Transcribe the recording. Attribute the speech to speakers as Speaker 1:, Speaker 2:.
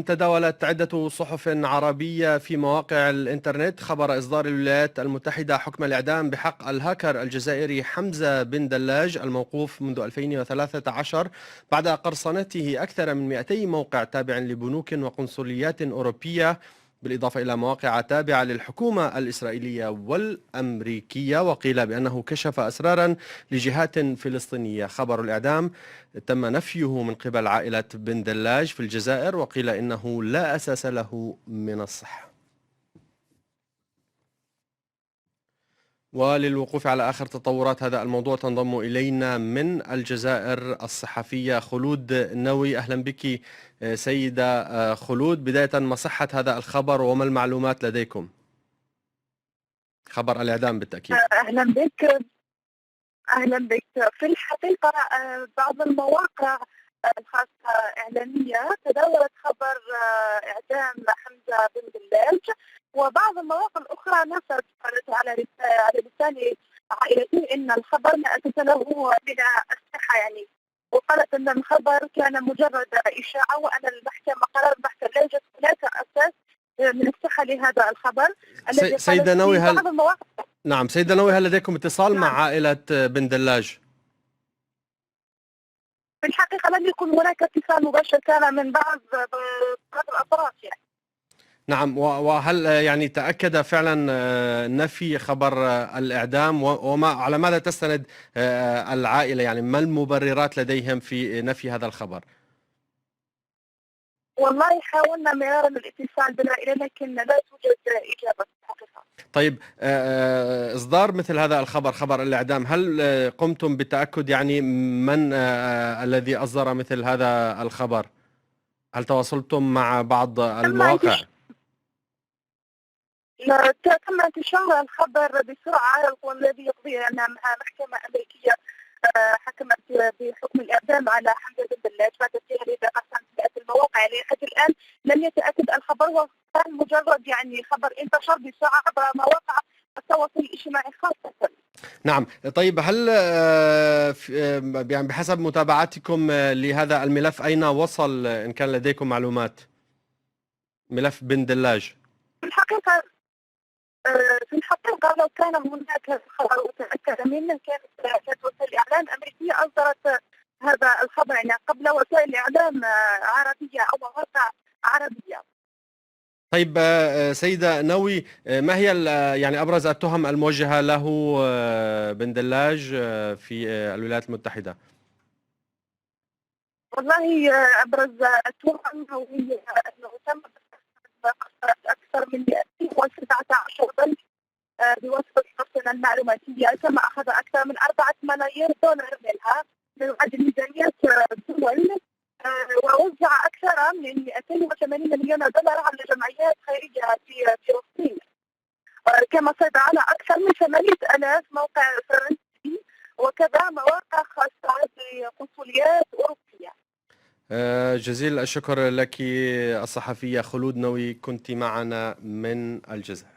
Speaker 1: تداولت عدة صحف عربية في مواقع الإنترنت خبر إصدار الولايات المتحدة حكم الإعدام بحق الهاكر الجزائري حمزة بن دلاج الموقوف منذ 2013 بعد قرصنته أكثر من 200 موقع تابع لبنوك وقنصليات أوروبية، بالإضافة إلى مواقع تابعة للحكومة الإسرائيلية والأمريكية، وقيل بأنه كشف أسرارا لجهات فلسطينية. خبر الإعدام تم نفيه من قبل عائلة بن دلاج في الجزائر، وقيل إنه لا أساس له من الصحة. وللوقوف على آخر تطورات هذا الموضوع تنضم إلينا من الجزائر الصحفية خلود نوي. أهلا بك سيدة خلود. بداية، ما صحة هذا الخبر وما المعلومات لديكم؟ خبر الإعدام بالتأكيد.
Speaker 2: أهلا بك. في الحقيقة بعض المواقع الخاصة إعلامية تداولت خبر إعدام حمزة بن دلاج، وبعض المواقع الأخرى نصت على لسان عائلته إن الخبر لا أساس له من الصحة، يعني وقالت أن الخبر كان مجرد إشاعة، وأن المحكمة قرار المحكمة لا يوجد هناك أساس من الصحة لهذا الخبر الذي
Speaker 1: سيدة نوي،
Speaker 2: بعض المواقع.
Speaker 1: نعم سيدة نوي، هل لديكم اتصال مع عائلة بن دلاج؟
Speaker 2: في الحقيقة لم يكن هناك اتصال مباشر، كان من بعض الأطراف يعني.
Speaker 1: نعم، وهل يعني تأكد فعلا نفي خبر الإعدام، وما على ماذا تستند العائلة؟ يعني ما المبررات لديهم في نفي هذا الخبر؟
Speaker 2: والله حاولنا مرارا الاتصال بالعائلة لكن لا توجد إجابة في الحقيقة.
Speaker 1: طيب، إصدار مثل هذا الخبر، خبر الإعدام، هل قمتم بالتأكد يعني من الذي أصدر مثل هذا الخبر؟ هل تواصلتم مع بعض المواقع؟
Speaker 2: تم انتشار الخبر بسرعة، والذي يقضي أن محكمة أمريكية حكمت بحكم الإعدام على حمزة بن دلاج بعد اتهامه بقسم المواقع. يعني حتى الآن لم يتأكد الخبر، وكان مجرد يعني خبر انتشر بسرعة عبر مواقع التواصل الاجتماعي خاصة.
Speaker 1: نعم. طيب، هل يعني بحسب متابعتكم لهذا الملف أين وصل، إن كان لديكم معلومات، ملف بن دلاج؟
Speaker 2: في الحقيقة لو كان هناك خبر وتأكد منه كانت وسائل الإعلام الأمريكية أصدرت هذا الخبر، يعني قبل وسائل الإعلام عربية أو مواقع عربية.
Speaker 1: طيب سيدة نوي، ما هي يعني أبرز التهم الموجهة له بن دلاج في الولايات المتحدة؟
Speaker 2: والله أبرز التهم هي أنه تم أكثر من 217 بنك بواسطة الحصيلة المعلوماتية، كما أخذ أكثر من 4 ملايير دولار منها من عدد ميزانية دول، ووزع أكثر من 280 مليون دولار على جمعيات خيرية في فلسطين، كما سيطر على أكثر من 8,000 موقع فرنسي، وكذا مواقع خاصة بقنصليات أوروبية.
Speaker 1: جزيل الشكر لك الصحفية خلود نوي، كنت معنا من الجزائر.